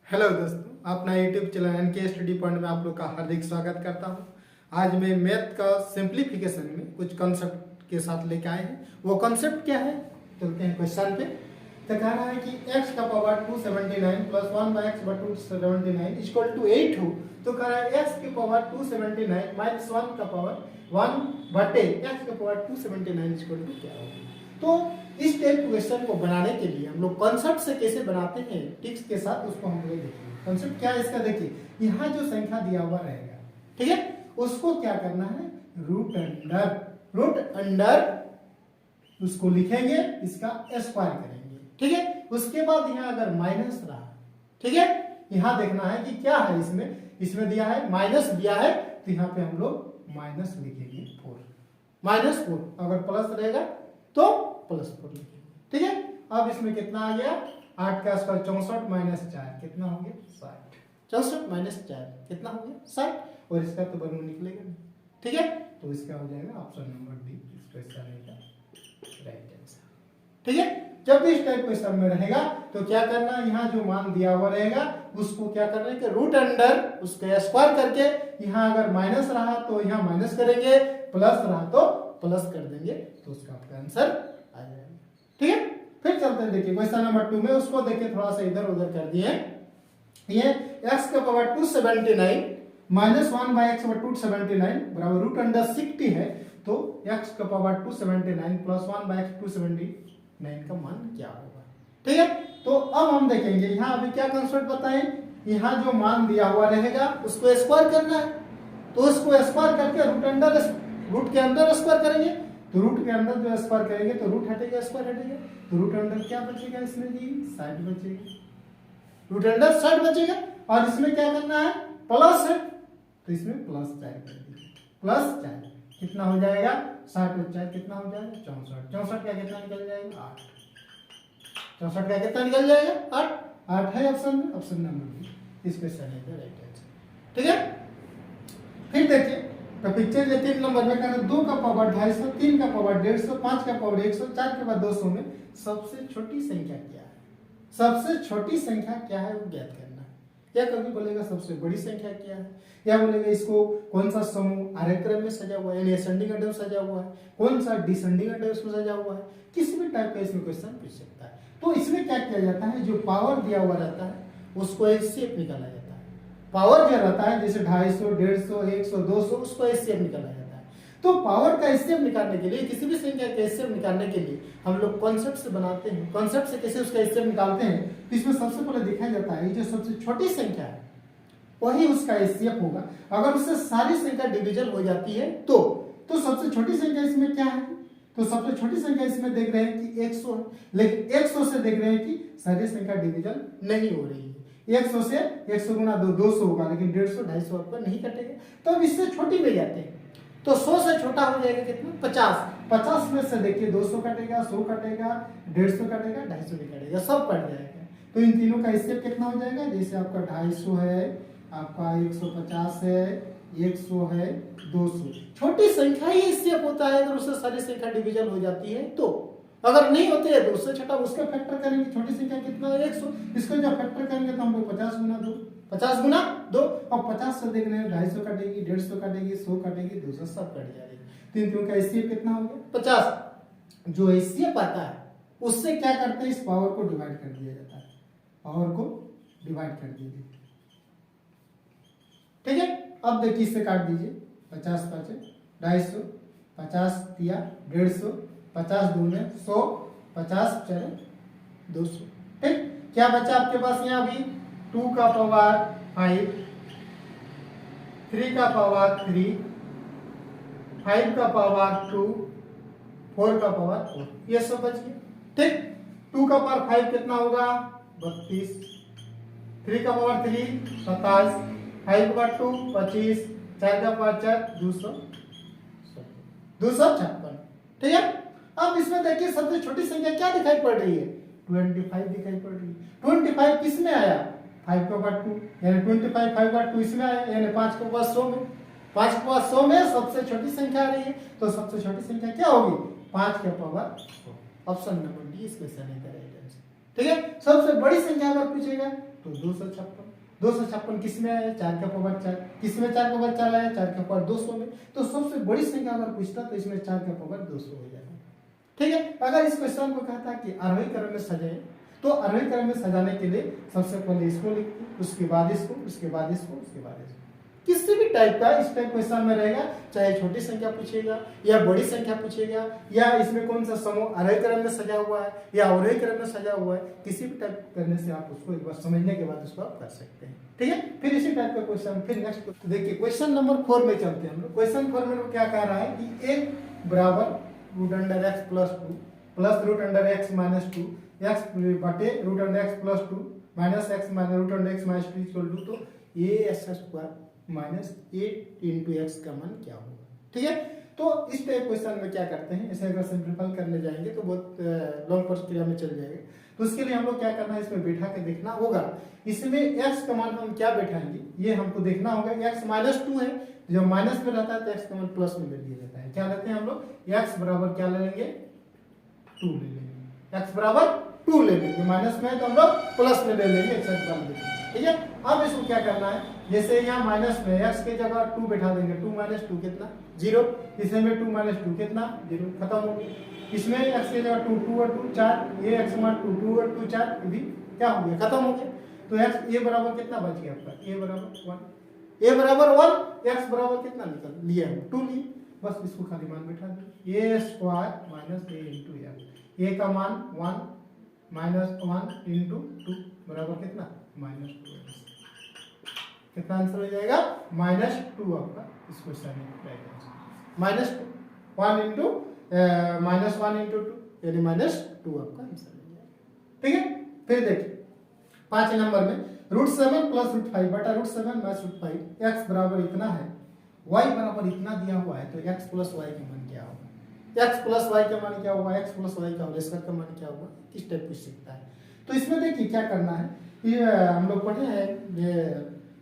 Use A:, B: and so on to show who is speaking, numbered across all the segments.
A: Hello दोस्तों, अपना YouTube channel NK study point में आप लोग का हार्दिक स्वागत करता हूं। आज मैं मैथ का सिंप्लीफिकेशन में कुछ कॉन्सेप्ट के साथ लेके आए हैं। वो कॉन्सेप्ट क्या है, चलते हैं क्वेश्चन पे। तो कह रहा है कि x का पावर 279 प्लस 1 बाई एक्स बटू 79 इक्वल टू 8 हो। तो कह रहा है x की पावर 279 माइनस 1 का पावर 1 बटे x का पावर 279 इक्वल टू क्या होगा। तो इस टाइप क्वेश्चन को बनाने के लिए हम लोग कॉन्सेप्ट से कैसे बनाते हैं टिक्स के साथ, उसको हम लोग देखेंगे। कॉन्सेप्ट क्या है इसका, देखिए यहाँ जो संख्या दिया हुआ रहेगा, ठीक है, उसको क्या करना है, रूट अंडर उसको लिखेंगे, इसका स्क्वायर करेंगे, ठीक है। उसके बाद यहाँ अगर माइनस रहा, ठीक है, यहाँ देखना है कि क्या है, इसमें दिया है माइनस दिया है, तो यहाँ पे हम लोग माइनस लिखेंगे 4 माइनस 4। अगर प्लस रहेगा तो प्लस 4 लिखेंगे, ठीक है। अब इसमें कितना आ गया, 8 का स्क्वायर 64 माइनस 4 कितना हो गया 60। 64 माइनस 4 कितना हो गया 60, और इसका तो बर्नू निकलेगा नहीं, ठीक है। तो इसका हो जाएगा ऑप्शन नंबर डी, इस क्वेश्चन का राइट आंसर, ठीक है। जब भी इस टाइप क्वेश्चन में रहेगा तो क्या करना है, यहाँ जो मान दिया हुआ रहेगा उसको क्या करना है कि रूट अंडर उसका स्क्वायर करके, यहाँ अगर माइनस रहा तो यहाँ माइनस करेंगे, प्लस रहा तो प्लस कर देंगे, तो उसका आपका आंसर आ जाएगा, ठीक है। फिर चलते हैं, देखिए क्वेश्चन नंबर 2 में उसको देखिए थोड़ा सा इधर उधर कर दिए। ये x का पावर 279 माइनस 1 बाई एक्स बटू 279 बराबर रूट अंडर 60 है। तो x का पावर 279 प्लस 1 बाई एक्स 279 का मान क्या होगा, ठीक है। तो अब हम देखेंगे यहाँ अभी क्या कंसेप्ट बताएं, यहाँ जो मान दिया हुआ रहेगा उसको स्क्वायर करना है, तो उसको स्क्वायर करके रूट के अंदर स्क्वायर करेंगे, तो रूट के अंदर जो स्क्वायर करेंगे तो रूट हटेगा, स्क्वायर हटेगा, तो रूट अंडर क्या बचेगा इसमें जी 60 बचेगा, रूट अंडर 60 बचेगा। और इसमें क्या करना है, प्लस है, तो इसमें प्लस 4 कर दीजिए, प्लस 4 कितना हो जाएगा 60 और 4 कितना हो जाएगा 64। 64 का कितना निकल जाएगा 8, 64 का कितना निकल जाएगा 8 है ऑप्शन में, ऑप्शन नंबर बी इस क्वेश्चन का राइट आंसर, ठीक है। फिर देखिए तो पिक्चर 3 नंबर में कहना 2 का पावर 250, 3 का पावर 150, 5 का पावर 100, 4 के बाद 200 में सबसे छोटी संख्या क्या है, सबसे छोटी संख्या क्या है वो ज्ञात करना है। या कभी बोलेगा सबसे बड़ी संख्या क्या है, या बोलेगा इसको कौन सा समूह आरे क्रम में सजा हुआ है, यानी असेंडिंग ऑर्डर में सजा हुआ है, कौन सा डिसेंडिंग ऑर्डर में सजा हुआ है, किसी भी टाइप का इसमें क्वेश्चन पूछ सकता है। तो इसमें क्या किया जाता है, जो पावर दिया हुआ रहता है उसको एक शेप निकाला जाता है। पावर जो रहता है जैसे 250, 150, 100, 200, उसको एचसीएफ निकाला जाता है। तो पावर का एचसीएफ निकालने के लिए, किसी भी संख्या का एचसीएफ निकालने के लिए हम लोग कॉन्सेप्ट से बनाते हैं। कॉन्सेप्ट से कैसे उसका एचसीएफ निकालते हैं, तो इसमें सबसे पहले देखा जाता है जो सबसे छोटी संख्या है वही उसका एचसीएफ होगा। अगर उससे सारी संख्या डिविजन हो जाती है तो सबसे छोटी संख्या इसमें क्या है, तो सबसे छोटी संख्या इसमें देख रहे हैं कि 100, लेकिन 100 से देख रहे हैं कि सारी संख्या डिविजन नहीं हो रही है। 100 से 100 गुना 200 होगा, लेकिन 150, 250 आपका नहीं कटेगा, तो अब इससे छोटी में जाते हैं। तो 100 से छोटा हो जाएगा कितना 50, 50 में से देखिए 200 कटेगा, 100 कटेगा, 150 कटेगा, 250 भी कटेगा, सब कट जाएगा। तो इन तीनों का स्टेप कितना हो जाएगा, जैसे आपका 250 है, आपका 150 है, 100 है, 200। छोटी संख्या ही स्टेप होता है अगर उससे सारी संख्या डिविजन हो जाती है तो। अगर नहीं होते हैं तो उससे छोटा उसका फैक्टर करेंगे, छोटी संख्या कितना है 100, इसको जब फैक्टर करेंगे तो हम लोग 50 गुना 2, 50 गुना 2, और 50 से देख रहे हैं 250 कटेगी, 150 कटेगी, 100 कटेगी, 200 सब कट जाएगी। तीन का एचसीएफ कितना हो गया 50। जो एचसीएफ आता है उससे क्या करते हैं, इस पावर को डिवाइड कर दिया जाता है, पावर को डिवाइड कर दीजिए, ठीक है। अब देखिए इससे काट दीजिए, 50 5 250, 50 दिया 150, 50 दूने 100, 50 चले 200, ठीक। क्या बचा आपके पास यहाँ अभी 2 का पावर 5, 3 का पावर 3, 5 का पावर 2, 4 का पावर 4, ये सब बच गया, ठीक। 2 का पावर 5 कितना होगा 32, 3 का पावर 3 27, 5 का 2 25, 4 का पावर 4 256, ठीक है। अब इसमें देखिए सबसे छोटी संख्या क्या दिखाई पड़ रही है 25 दिखाई पड़ रही है। 25 किस में आया 5 का पावर 2, यानी 25 5 का 2 इसमें आया, यानी 5 के पास 100 में, 5 के पास 100 में सबसे छोटी संख्या आ रही है, तो सबसे छोटी संख्या क्या होगी 5 के पावर 100, ऑप्शन नंबर डी इस क्वेश्चन का राइट आंसर, ठीक है। सबसे बड़ी संख्या अगर पूछेगा तो 256 किस में आया, 4 का पावर 4, किस में 4 का पावर 4 आया, 4 का पावर 200 में। तो सबसे बड़ी संख्या अगर पूछता तो इसमें 4 का पावर 200 हो जाएगा। ठीक है, अगर इस क्वेश्चन को कहता कि आरोही क्रम में सजाए, तो आरोही क्रम में सजाने के लिए सबसे पहले इसको लिखते, उसके बाद इसको, उसके बाद इसको, उसके बाद इसको। किसी भी टाइप का इस टाइप क्वेश्चन में रहेगा, चाहे छोटी संख्या पूछेगा या बड़ी संख्या पूछेगा, या इसमें कौन सा समूह आरोही क्रम में सजा हुआ है या अवरोही क्रम में सजा हुआ है, किसी भी टाइप करने से आप उसको एक बार समझने के बाद उसको आप कर सकते हैं। ठीक है, फिर इसी टाइप का क्वेश्चन, फिर नेक्स्ट तो देखिए क्वेश्चन नंबर 4 में चलते हैं हम लोग। क्वेश्चन 4 में क्या कह रहा है कि एक बराबर root under x plus 2 plus root under x minus 2 x बटे root under x plus 2 minus x minus root under x minus 2 equal to, तो ये x square minus 8 into x का मान क्या होगा। ठीक है, तो इस टाइप क्वेश्चन में क्या करते हैं, इसे अगर सिंपलीफाई करने जाएंगे तो बहुत लॉन्ग प्रक्रिया में चल जाएगा। तो उसके लिए हम लोग क्या करना है, इसमें बैठा के देखना होगा। इसमें एक्स का मान हम क्या बैठाएंगे, ये हमको देखना होगा। एक्स माइनस 2 है, जब माइनस में रहता है तो एक्स का मान प्लस में ले लिया जाता है। क्या लेते हैं हम लोग, एक्स बराबर क्या ले लेंगे, 2 ले लेंगे। एक्स बराबर 2 ले लेंगे, माइनस में है तो हम लोग प्लस में ले लेंगे, एक्स बराबर ले लेंगे। ठीक है, अब इसको क्या करना है, जैसे यहाँ माइनस में एक्स के जगह 2 बैठा देंगे, 2 माइनस 2 कितना 0, इसमें 2 माइनस 2 कितना 0, खत्म हो गया। इसमें एक्स के जगह 2, 2 और 2 4, ये एक्स मान 2, 2 और 2 4, ये भी क्या हो गया, खत्म हो गया। तो एक्स ए बराबर कितना बच गया आपका, ए बराबर 1, ए बराबर 1, एक्स बराबर कितना निकल लिया है 2 लिए, बस इसको खाली मान बैठा दो, ए स्क्वायर माइनस ए इंटू एक्स, ए का मान 1 माइनस 1 इंटू 2 बराबर कितना माइनस 2, कितना आंसर हो जाएगा माइनस 2 आपका इस क्वेश्चन में माइनस 1 इंटू माइनस 1 इंटू 2 यानी माइनस 2 आपका आंसर हो जाएगा। ठीक है, फिर देखिए 5 नंबर में रूट 7 प्लस रूट 5 बटा रूट 7 माइनस रूट 5 एक्स बराबर इतना है, वाई बराबर इतना दिया हुआ है, तो एक्स प्लस वाई का मान क्या होगा, एक्स प्लस वाई का मान क्या होगा, एक्स प्लस वाई का होल स्क्वायर का मान क्या होगा, किस टाइप पूछ सकता है। तो इसमें देखिए क्या करना है, ये हम लोग पढ़े हैं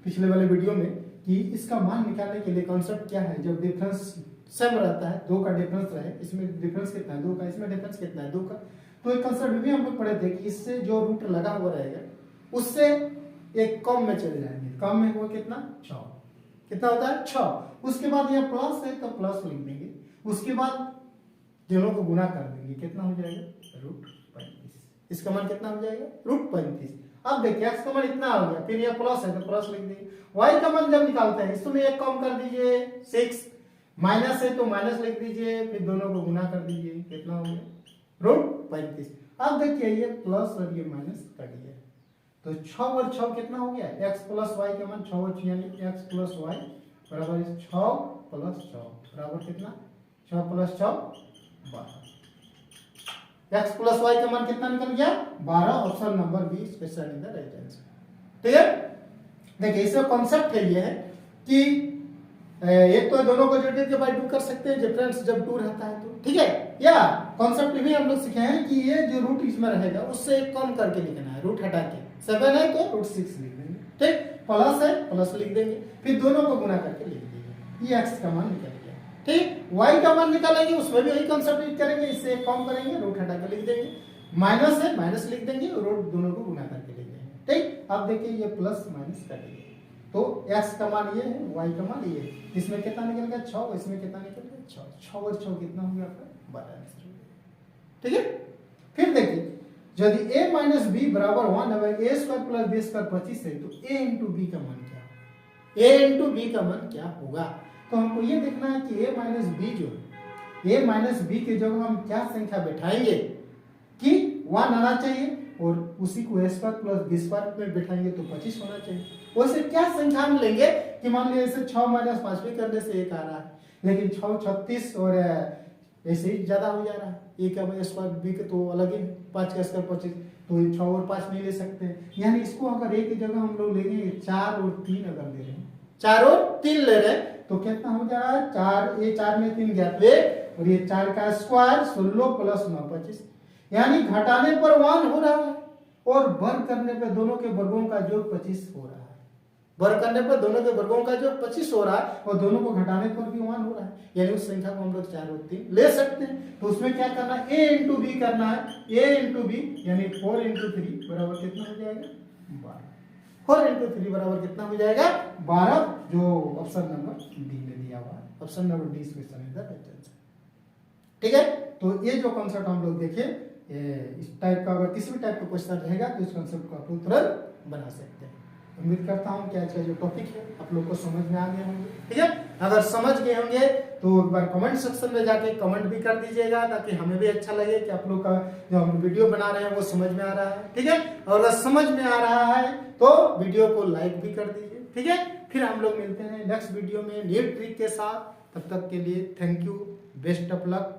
A: पिछले वाले वीडियो में कि इसका मान निकालने के लिए कॉन्सेप्ट क्या है, जब डिफरेंस सेम रहता है, 2 का डिफरेंस रहे, इसमें डिफरेंस कितना है 2 का, इसमें डिफरेंस कितना है 2 का, तो एक कॉन्सेप्ट भी हम लोग पढ़े थे कि इससे जो रूट लगा हुआ रहेगा उससे एक कम में चले जाएंगे, कम में हुआ कितना 6, कितना होता है 6, उसके बाद यह प्लस है तो प्लस लिख देंगे, उसके बाद दोनों को गुना कर देंगे, कितना हो जाएगा रूट 35, इसका मान कितना हो जाएगा रूट 35। अब देखिए एक्स का मान इतना हो गया, फिर ये प्लस है तो प्लस लिख दीजिए, वाई का मान जब निकालते हैं इसमें एक कम कर दीजिए 6, माइनस है तो माइनस लिख दीजिए, फिर दोनों को गुना कर दीजिए, कितना हो गया रूट 35। अब देखिए ये प्लस और ये माइनस कट गया, तो 6 और 6 कितना हो गया, एक्स प्लस वाई का मान 6 और 6 यानी एक्स प्लस वाई बराबर 6 प्लस 6 बराबर कितना 6 प्लस 6 12, एक्स प्लस वाई का मान कितना निकल गया 12, option number B is the right answer. ठीक है, देखिए इसका कॉन्सेप्ट है ये है कि एक तो दोनों को जोड़ के बाय 2 कर सकते हैं, डिफरेंस जब 2 रहता है तो। ठीक है, या कॉन्सेप्ट भी हम लोग सीखे हैं कि ये जो रूट इसमें रहेगा उससे एक कम करके लिखना है, रूट हटा के 7 है तो रूट 6 लिख देंगे, ठीक, प्लस है प्लस लिख देंगे, फिर दोनों को गुना करके लिख देंगे, ये एक्स का मान निकल गया। ठीक, वाई का मान निकालेंगे उसमें भी वही कॉन्सेप्ट करेंगे, इससे एक कम करेंगे, रूट हटा के लिख देंगे, माइनस है माइनस लिख देंगे, रूट दोनों को गुना करके लिख देंगे। ठीक, अब देखिए ये प्लस माइनस कटेंगे, तो x का मान ये है, y का मान ये है, इसमें कितना निकल गया 6, इसमें कितना निकल गया 6, 6 और 6 कितना हो गया आपका 12 आंसर। ठीक है, फिर देखिए यदि a माइनस बी बराबर 1 है, a square plus b square 25 है, तो a इंटू बी का मान क्या होगा, a इंटू बी का मान क्या होगा। तो हमको ये देखना है कि a माइनस बी जो है, a माइनस बी के जगह हम क्या संख्या बैठाएंगे कि 1 आना चाहिए और उसी को a square plus b square में बैठाएंगे तो 25 होना चाहिए। वैसे क्या संख्या हम लेंगे कि मान लीजिए ऐसे 6 माइनस 5 भी करने से 1 आ रहा है, लेकिन 6 36 और ऐसे ही ज्यादा हो जा रहा है, a का स्क्वायर b के तो अलग ही, 5 का स्क्वायर 25, तो 6 और 5 नहीं ले सकते, यानी इसको अगर a की जगह हम लोग लेंगे 4 और 3 अगर ले रहे हैं, 4 और 3 ले रहे हैं तो कितना हो जा रहा है 4, ये 4 में 3 गया 2 और ये 4 का स्क्वायर 16 प्लस 9 25, यानी घटाने पर 1 हो रहा है और वर्ग करने पर दोनों के वर्गों का योग 25 हो रहा है, वर्ग करने पर दोनों के वर्गों का जो 25 हो रहा है और दोनों को घटाने पर भी 1 हो रहा है, यानी उस संख्या को हम लोग 4 और 3 ले सकते हैं। तो उसमें क्या करना है, a इंटू बी करना है, a इंटू बी यानी 4 इंटू 3 बराबर कितना हो जाएगा 12। 4 इंटू 3 बराबर कितना हो जाएगा 12, जो ऑप्शन नंबर डी में दिया हुआ है। Option number D question is the right answer. ठीक है, तो ये जो कॉन्सेप्ट हम लोग देखे, इस टाइप का अगर किसी भी टाइप का क्वेश्चन रहेगा तो इस कॉन्सेप्ट को आप लोग तुरंत बना सकते हैं। उम्मीद करता हूँ कि आज का जो टॉपिक है आप लोग को समझ में आ गए होंगे। ठीक है, अगर समझ गए होंगे तो एक बार कमेंट सेक्शन में जाके कमेंट भी कर दीजिएगा, ताकि हमें भी अच्छा लगे कि आप लोग का जो हम वीडियो बना रहे हैं वो समझ में आ रहा है। ठीक है, और अगर समझ में आ रहा है तो वीडियो को लाइक भी कर दीजिए। ठीक है, फिर हम लोग मिलते हैं नेक्स्ट वीडियो में न्यू ट्रिक के साथ। तब तक के लिए thank you, best of luck.